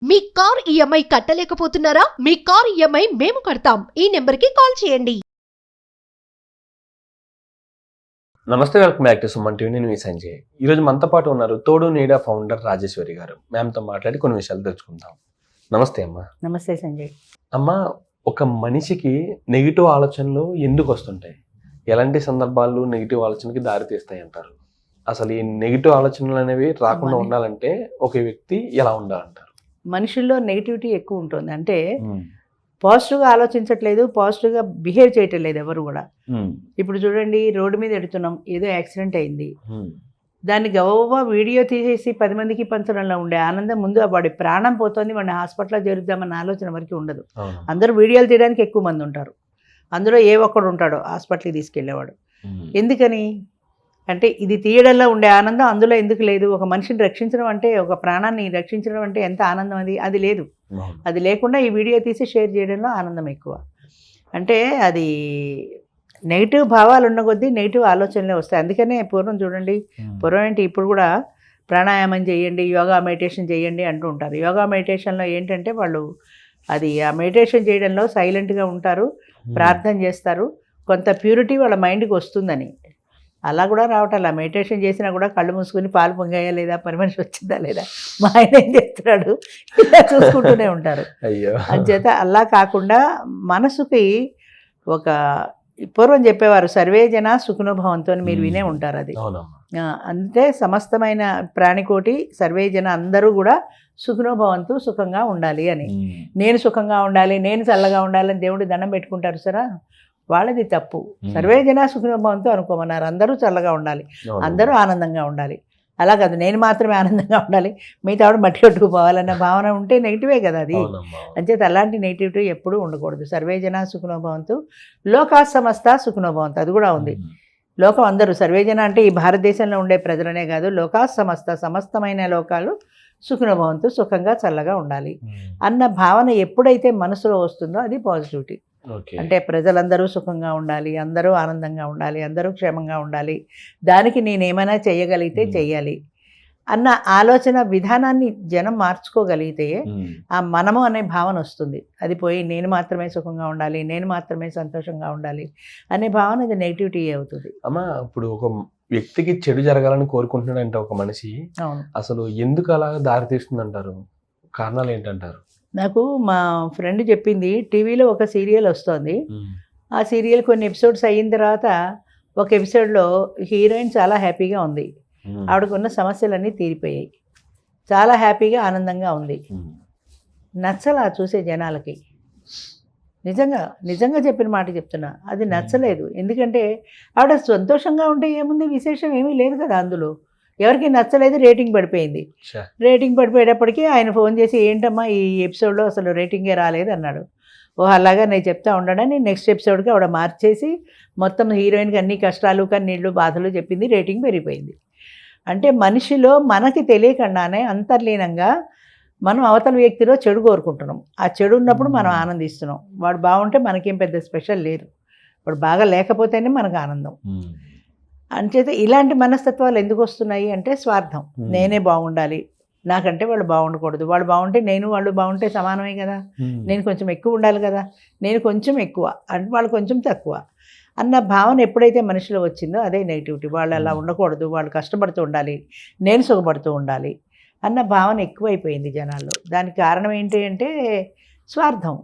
మీ car EMI కట్టలేకపోతున్నారా? మీ car EMI మేము కడతాం. ఈ నెంబర్కి కాల్ చేయండి. నమస్తే, welcome back to Suman TV. నేను మీ సంజయ్. ఈరోజు మనతో పాటు ఉన్నారు తోడు నీడా ఫౌండర్ రాజేశ్వరి గారు. మ్యామ్తో మాట్లాడి కొన్ని విషయాలు తెలుసుకుందాం. నమస్తే అమ్మా. నమస్తే సంజయ్. అమ్మ, ఒక మనిషికి నెగిటివ్ ఆలోచనలు ఎందుకు వస్తుంటాయి? ఎలాంటి సందర్భాలు నెగిటివ్ ఆలోచనకి దారి తీస్తాయి అంటారు? అసలు ఈ నెగిటివ్ ఆలోచనలు అనేవి రాకుండా ఉండాలంటే ఒక వ్యక్తి ఎలా ఉండాలంటారు? మనుషుల్లో నెగిటివిటీ ఎక్కువ ఉంటుంది. అంటే పాజిటివ్గా ఆలోచించట్లేదు, పాజిటివ్గా బిహేవ్ చేయటం లేదు ఎవరు కూడా. ఇప్పుడు చూడండి, రోడ్డు మీద ఎడుతున్నాం, ఏదో యాక్సిడెంట్ అయింది, దాన్ని గవ్వ వీడియో తీసేసి 10 మందికి పంచడంలో ఉండే ఆనందం ముందు వాడి ప్రాణం పోతుంది, వాడిని హాస్పిటల్లో చేరుద్దామన్న ఆలోచన వరకు ఉండదు. అందరూ వీడియోలు తీయడానికి ఎక్కువ మంది ఉంటారు, అందులో ఏ ఒక్కడు ఉంటాడో హాస్పిటల్కి తీసుకెళ్ళేవాడు. ఎందుకని అంటే ఇది తీయడంలో ఉండే ఆనందం అందులో ఎందుకు లేదు? ఒక మనిషిని రక్షించడం అంటే, ఒక ప్రాణాన్ని రక్షించడం అంటే ఎంత ఆనందం అది లేదు. అది లేకుండా ఈ వీడియో తీసి షేర్ చేయడంలో ఆనందం ఎక్కువ. అంటే అది నెగిటివ్ భావాలు ఉన్న కొద్దీ నెగిటివ్ ఆలోచనలే వస్తాయి. అందుకనే పూర్వం చూడండి, పూర్వం ఏంటి, ఇప్పుడు కూడా ప్రాణాయామం చేయండి, యోగా మెడిటేషన్ చేయండి అంటూ ఉంటారు. యోగా మెడిటేషన్లో ఏంటంటే వాళ్ళు అది ఆ మెడిటేషన్ చేయడంలో సైలెంట్గా ఉంటారు, ప్రార్థన చేస్తారు, కొంత ప్యూరిటీ వాళ్ళ మైండ్కి వస్తుందని. అలా కూడా రావటాల మెడిటేషన్ చేసినా కూడా కళ్ళు మూసుకుని పాలు పొంగాయా లేదా, పని మనిషి వచ్చిందా లేదా, మా ఆయన ఏం చేస్తున్నాడు, ఇలా చూసుకుంటూనే ఉంటారు. అంచేత అలా కాకుండా మనసుకి ఒక పూర్వం చెప్పేవారు, సర్వే జన సుఖనుభవంతో అని మీరు వినే ఉంటారు. అది అంటే సమస్తమైన ప్రాణికోటి సర్వే జన అందరూ కూడా సుఖనుభవంతో సుఖంగా ఉండాలి అని. నేను సుఖంగా ఉండాలి, నేను చల్లగా ఉండాలని దేవుడు దండం పెట్టుకుంటారు సరా, వాళ్ళది తప్పు. సర్వే జన సుఖనుభవంతో అనుకోమన్నారు. అందరూ చల్లగా ఉండాలి, అందరూ ఆనందంగా ఉండాలి. అలా కాదు నేను మాత్రమే ఆనందంగా ఉండాలి, మిగతా వాడు మట్టి కొట్టుకుపోవాలన్న భావన ఉంటే నెగిటివే కదా అది. అంచేత అలాంటి నెగిటివిటీ ఎప్పుడూ ఉండకూడదు. సర్వే జన సుఖనోభవంతు లోకా సమస్త సుఖనోభవంతు, అది కూడా ఉంది. లోకం అందరూ, సర్వే జన అంటే ఈ భారతదేశంలో ఉండే ప్రజలనే కాదు, లోకా సమస్తమైన లోకాలు సుఖనోభవంతు, సుఖంగా చల్లగా ఉండాలి అన్న భావన ఎప్పుడైతే మనసులో వస్తుందో అది పాజిటివిటీ. అంటే ప్రజలందరూ సుఖంగా ఉండాలి, అందరూ ఆనందంగా ఉండాలి, అందరూ క్షేమంగా ఉండాలి, దానికి నేనేమైనా చేయగలిగితే చెయ్యాలి అన్న ఆలోచన విధానాన్ని జనం మార్చుకోగలిగితే ఆ మనము అనే భావన వస్తుంది. అది పోయి నేను మాత్రమే సుఖంగా ఉండాలి, నేను మాత్రమే సంతోషంగా ఉండాలి అనే భావన అది నెగిటివిటీ అవుతుంది. అమ్మా, ఇప్పుడు ఒక వ్యక్తికి చెడు జరగాలని కోరుకుంటున్నాడంటే ఒక మనిషి, అసలు ఎందుకు అలా దారి తీస్తుంది అంటారు? కారణాలు ఏంటంటారు? నాకు మా ఫ్రెండ్ చెప్పింది, టీవీలో ఒక సీరియల్ వస్తుంది, ఆ సీరియల్ కొన్ని ఎపిసోడ్స్ అయిన తర్వాత ఒక ఎపిసోడ్లో హీరోయిన్ చాలా హ్యాపీగా ఉంది, ఆవిడకున్న సమస్యలన్నీ తీరిపోయాయి, చాలా హ్యాపీగా ఆనందంగా ఉంది. నచ్చలా చూసే జనాలకి. నిజంగా చెప్పిన మాట చెప్తున్నా, అది నచ్చలేదు. ఎందుకంటే ఆవిడ సంతోషంగా ఉంటే ఏముంది, విశేషం ఏమీ లేదు కదా అందులో. ఎవరికి నచ్చలేదు, రేటింగ్ పడిపోయింది. రేటింగ్ పడిపోయేటప్పటికీ ఆయన ఫోన్ చేసి, ఏంటమ్మా ఈ ఎపిసోడ్లో అసలు రేటింగే రాలేదు అన్నాడు. అలాగా నేను చెప్తా ఉండడని నెక్స్ట్ ఎపిసోడ్కి ఆవిడ మార్చేసి మొత్తం హీరోయిన్కి అన్ని కష్టాలు కన్నీళ్ళు బాధలు చెప్పింది, రేటింగ్ పెరిగిపోయింది. అంటే మనిషిలో మనకి తెలియకుండానే అంతర్లీనంగా మనం అవతల వ్యక్తిలో చెడు కోరుకుంటున్నాం. ఆ చెడు ఉన్నప్పుడు మనం ఆనందిస్తున్నాం. వాడు బాగుంటే మనకేం పెద్ద స్పెషల్ లేదు, వాడు బాగా లేకపోతేనే మనకు ఆనందం. అంచేత ఇలాంటి మనస్తత్వాలు ఎందుకు వస్తున్నాయి అంటే స్వార్థం. నేనే బాగుండాలి, నాకంటే వాళ్ళు బాగుండకూడదు, వాళ్ళు బాగుంటే నేను వాళ్ళు బాగుంటే సమానమే కదా, నేను కొంచెం ఎక్కువ ఉండాలి కదా, నేను కొంచెం ఎక్కువ అంటే వాళ్ళు కొంచెం తక్కువ అన్న భావన ఎప్పుడైతే మనిషిలో వచ్చిందో అదే నెగిటివిటీ. వాళ్ళు అలా ఉండకూడదు, వాళ్ళు కష్టపడుతూ ఉండాలి, నేను సుఖపడుతూ ఉండాలి అన్న భావన ఎక్కువైపోయింది జనాల్లో. దానికి కారణం ఏంటి అంటే స్వార్థం.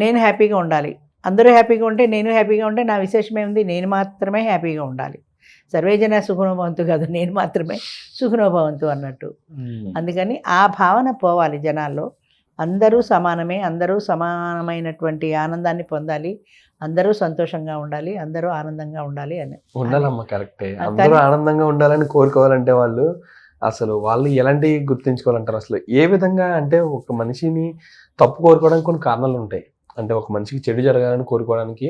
నేను హ్యాపీగా ఉండాలి, అందరూ హ్యాపీగా ఉంటే నేను హ్యాపీగా ఉంటే నా విశేషమే ఉంది, నేను మాత్రమే హ్యాపీగా ఉండాలి. సర్వేజన సుఖనోభవంతు కాదు, నేను మాత్రమే సుఖనోభవంతు అన్నట్టు. అందుకని ఆ భావన పోవాలి జనాల్లో. అందరూ సమానమే, అందరూ సమానమైనటువంటి ఆనందాన్ని పొందాలి, అందరూ సంతోషంగా ఉండాలి, అందరూ ఆనందంగా ఉండాలి అని ఉండాలమ్మా. కరెక్టే, అందరూ ఆనందంగా ఉండాలని కోరుకోవాలంటే వాళ్ళు ఎలాంటి గుర్తించుకోవాలంటారు? అసలు ఏ విధంగా అంటే ఒక మనిషిని తప్పు కోరుకోవడానికి కొన్ని కారణాలు ఉంటాయి. అంటే ఒక మనిషికి చెడు జరగాలని కోరుకోవడానికి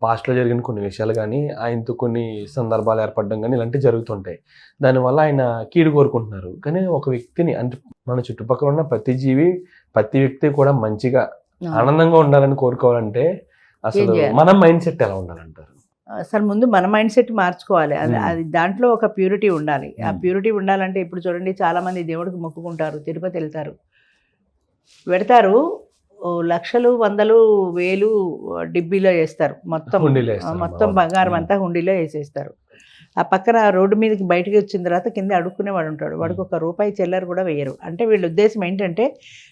పాస్ట్లో జరిగిన కొన్ని విషయాలు కానీ, ఆయనతో కొన్ని సందర్భాలు ఏర్పడడం కానీ ఇలాంటివి జరుగుతుంటాయి. దానివల్ల ఆయన కీడు కోరుకుంటున్నారు. కానీ ఒక వ్యక్తిని, అంటే మన చుట్టుపక్కల ఉన్న ప్రతి వ్యక్తి కూడా మంచిగా ఆనందంగా ఉండాలని కోరుకోవాలంటే అసలు మన మైండ్ సెట్ ఎలా ఉండాలంటారు? అసలు ముందు మన మైండ్ సెట్ మార్చుకోవాలి. అది దాంట్లో ఒక ప్యూరిటీ ఉండాలి. ఆ ప్యూరిటీ ఉండాలంటే ఇప్పుడు చూడండి, చాలామంది దేవుడికి మొక్కుకుంటారు, తిరుపతి వెళ్తారు, పెడతారు, లక్షలు, వందలు, వేలు డిబ్బీలో వేస్తారు, మొత్తం హుండీలో వేస్తారు. మొత్తం బంగారం అంతా హుండీలో వేసేస్తారు. ఆ పక్కన రోడ్డు మీదకి బయటకు వచ్చిన తర్వాత కింద అడుక్కునేవాడు ఉంటాడు, వాడికి ₹1 చిల్లర కూడా వేయరు. అంటే వీళ్ళ ఉద్దేశం ఏంటంటే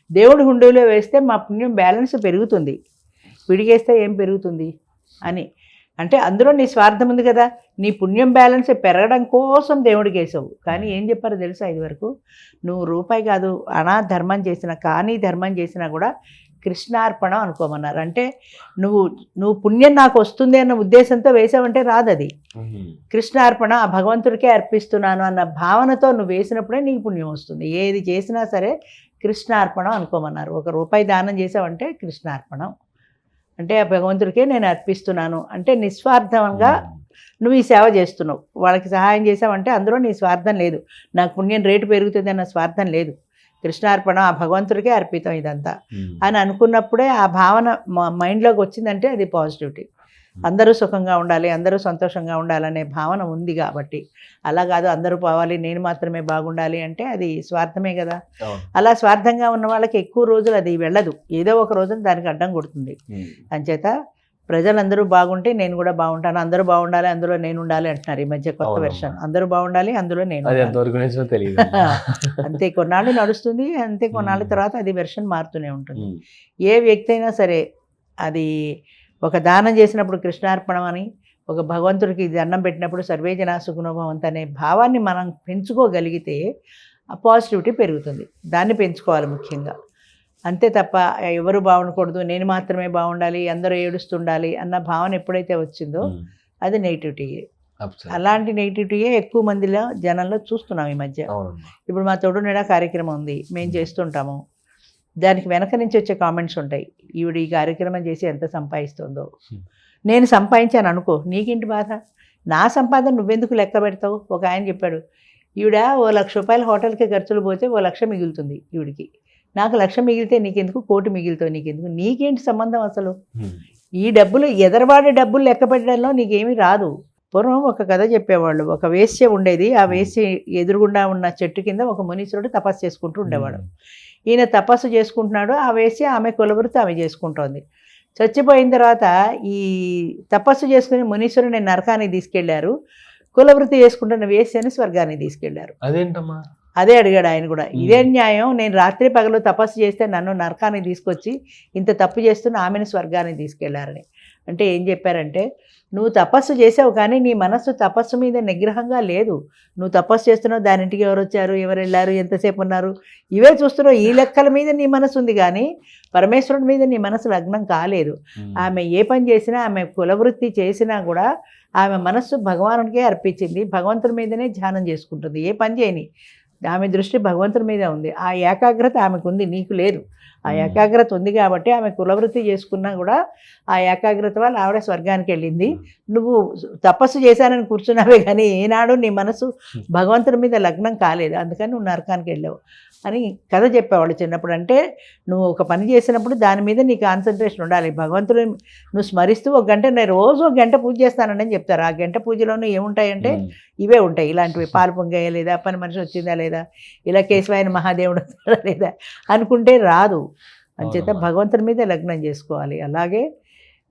దేవుడి హుండీలో వేస్తే మా పుణ్యం బ్యాలెన్స్ పెరుగుతుంది, విడిగేస్తే ఏం పెరుగుతుంది అని. అంటే అందులో నీ స్వార్థం ఉంది కదా, నీ పుణ్యం బ్యాలెన్స్ పెరగడం కోసం దేవుడికి వేసావు. కానీ ఏం చెప్పారో తెలుసా, ఇదివరకు నువ్వు రూపాయి కాదు ధర్మం చేసినా, కానీ ధర్మం చేసినా కూడా కృష్ణార్పణం అనుకోమన్నారు. అంటే నువ్వు పుణ్యం నాకు వస్తుంది అన్న ఉద్దేశంతో వేసావంటే రాదు, అది కృష్ణార్పణ, ఆ భగవంతుడికే అర్పిస్తున్నాను అన్న భావనతో నువ్వు వేసినప్పుడే నీకు పుణ్యం వస్తుంది. ఏది చేసినా సరే కృష్ణార్పణం అనుకోమన్నారు. ₹1 దానం చేసావంటే కృష్ణార్పణం, అంటే ఆ భగవంతుడికే నేను అర్పిస్తున్నాను అంటే నిస్వార్థంగా నువ్వు ఈ సేవ చేస్తున్నావు. వాళ్ళకి సహాయం చేసావంటే అందులో నీ స్వార్థం లేదు, నాకు పుణ్యం రేటు పెరుగుతుంది అన్న స్వార్థం లేదు. కృష్ణార్పణ, ఆ భగవంతుడికే అర్పితం ఇదంతా అని అనుకున్నప్పుడే ఆ భావన మైండ్లోకి వచ్చిందంటే అది పాజిటివిటీ. అందరూ సుఖంగా ఉండాలి, అందరూ సంతోషంగా ఉండాలనే భావన ఉంది కాబట్టి. అలా కాదు అందరూ పోవాలి, నేను మాత్రమే బాగుండాలి అంటే అది స్వార్థమే కదా. అలా స్వార్థంగా ఉన్న వాళ్ళకి ఎక్కువ రోజులు అది వెళ్ళదు, ఏదో ఒక రోజున దానికి అడ్డం కొడుతుంది. అంచేత ప్రజలందరూ బాగుంటే నేను కూడా బాగుంటాను, అందరూ బాగుండాలి అందులో నేను ఉండాలి అంటున్నారు ఈ మధ్య కొత్త వెర్షన్. అందరూ బాగుండాలి అందులో నేను అంతే. కొన్నాళ్ళు నడుస్తుంది, అంతే కొన్నాళ్ళ తర్వాత అది వెర్షన్ మారుతూనే ఉంటుంది. ఏ వ్యక్తి అయినా సరే అది ఒక దానం చేసినప్పుడు కృష్ణార్పణం అని, ఒక భగవంతుడికి దండం పెట్టినప్పుడు సర్వే జనా సుఖినో భవంతు అనే భావాన్ని మనం పెంచుకోగలిగితే ఆ పాజిటివిటీ పెరుగుతుంది. దాన్ని పెంచుకోవాలి ముఖ్యంగా. అంతే తప్ప ఎవరు బాగుండకూడదు, నేను మాత్రమే బాగుండాలి, అందరూ ఏడుస్తుండాలి అన్న భావన ఎప్పుడైతే వచ్చిందో అది నెగిటివిటీయే. అలాంటి నెగిటివిటీయే ఎక్కువ మందిలో జనంలో చూస్తున్నాం ఈ మధ్య. ఇప్పుడు మా తోడు నీడ కార్యక్రమం ఉంది, మేము చేస్తుంటాము. దానికి వెనక నుంచి వచ్చే కామెంట్స్ ఉంటాయి, ఈవిడ ఈ కార్యక్రమం చేసి ఎంత సంపాదిస్తుందో. నేను సంపాదించాను అనుకో, నీకేంటి బాధ, నా సంపాదన నువ్వెందుకు లెక్క పెడతావు. ఒక ఆయన చెప్పాడు, ఈవిడ ₹1,00,000 హోటల్కి ఖర్చులు పోతే ₹1,00,000 మిగులుతుంది ఈవిడికి, నాకు 1,00,000 మిగిలితే నీకెందుకు, 1,00,000 మిగులుతావు నీకెందుకు, నీకేంటి సంబంధం అసలు. ఈ డబ్బులు ఎదరవాడే డబ్బులు లెక్క పెట్టడంలో నీకేమీ రాదు. పూర్వం ఒక కథ చెప్పేవాళ్ళు, ఒక వేశ్య ఉండేది, ఆ వేశ్య ఎదురుగుండా ఉన్న చెట్టు కింద ఒక మునీశ్వరుడు తపస్సు చేసుకుంటూ ఉండేవాడు. ఈయన తపస్సు చేసుకుంటున్నాడు, ఆ వేశ్య ఆమె కులవృత్తి ఆమె చేసుకుంటోంది. చచ్చిపోయిన తర్వాత ఈ తపస్సు చేసుకుని మునీశ్వరుని నరకానికి తీసుకెళ్లారు, కులవృత్తి చేసుకుంటున్న వేశ్యని స్వర్గానికి తీసుకెళ్లారు. అదేంటమ్మా, అదే అడిగాడు ఆయన కూడా, ఇదే న్యాయం, నేను రాత్రి పగలు తపస్సు చేస్తే నన్ను నరకానికి తీసుకొచ్చి ఇంత తప్పు చేస్తున్న ఆమెను స్వర్గానికి తీసుకెళ్లారని. అంటే ఏం చెప్పారంటే, నువ్వు తపస్సు చేసావు కానీ నీ మనస్సు తపస్సు మీద నిగ్రహంగా లేదు. నువ్వు తపస్సు చేస్తున్నావు, దానింటికి ఎవరు వచ్చారు, ఎవరు వెళ్ళారు, ఎంతసేపు ఉన్నారు, ఇవే చూస్తున్నావు. ఈ లెక్కల మీద నీ మనసు ఉంది కానీ పరమేశ్వరుడి మీద నీ మనసు లగ్నం కాలేదు. ఆమె ఏ పని చేసినా, ఆమె కులవృత్తి చేసినా కూడా ఆమె మనస్సు భగవానుడికే అర్పించింది, భగవంతుడి మీదనే ధ్యానం చేసుకుంటుంది. ఏ పని చేయని ఆమె దృష్టి భగవంతుడి మీదే ఉంది. ఆ ఏకాగ్రత ఆమెకు ఉంది, నీకు లేదు. ఆ ఏకాగ్రత ఉంది కాబట్టి ఆమె కులవృత్తి చేసుకున్నా కూడా ఆ ఏకాగ్రత వల్ల ఆవిడ స్వర్గానికి వెళ్ళింది. నువ్వు తపస్సు చేశానని కూర్చున్నావే కానీ ఏనాడు నీ మనసు భగవంతుడి మీద లగ్నం కాలేదు, అందుకని నువ్వు నరకానికి వెళ్ళావు అని కథ చెప్పేవాళ్ళు చిన్నప్పుడు. అంటే నువ్వు ఒక పని చేసినప్పుడు దాని మీద నీ కాన్సన్ట్రేషన్ ఉండాలి. భగవంతుడు నువ్వు స్మరిస్తూ 1 గంట, నేను రోజు 1 గంట పూజ చేస్తానని చెప్తారు. ఆ గంట పూజలోనూ ఏముంటాయంటే ఇవే ఉంటాయి, ఇలాంటివి. పాలు పొంగాయా లేదా, పని మనిషి వచ్చిందా లేదా, ఇలా కేశవాయన మహాదేవుడు వస్తాడా లేదా అనుకుంటే రాదు. అంచేత భగవంతుడి మీద లగ్నం చేసుకోవాలి. అలాగే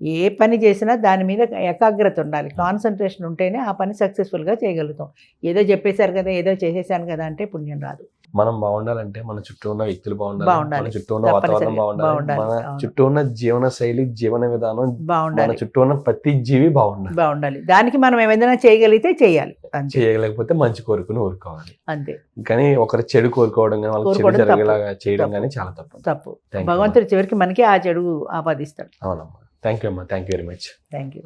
ఏ పని చేసినా దాని మీద ఏకాగ్రత ఉండాలి, కాన్సన్ట్రేషన్ ఉంటేనే ఆ పని సక్సెస్ఫుల్గా చేయగలుగుతాం. ఏదో చెప్పేశారు కదా, ఏదో చేసేసాను కదా అంటే పుణ్యం రాదు. మనం బాగుండాలంటే మన చుట్టూ ఉన్న వ్యక్తులు బాగుండాలి, మన చుట్టూ ఉన్న వాతావరణం బాగుండాలి, మన చుట్టూ ఉన్న జీవన శైలి, జీవన విధానం బాగుండాలి, మన చుట్టూ ఉన్న ప్రతి జీవి బాగుండాలి. దానికి మనం ఏదైనా చేయగలిగితే చేయాలి, చేయగలేకపోతే మంచి కోరుకుని ఊరుకోవాలి అంతే. కానీ ఒకరు చెడు కోరుకోవడం కానీ వాళ్ళకి చెడు జరిగేలాగా చేయడం కానీ చాలా తప్పు. భగవంతుడి చివరికి మనకి ఆ చెడు ఆపాదిస్తాడు. అవునమ్మా, థ్యాంక్ యూ అమ్మా, thank you very much. Thank you.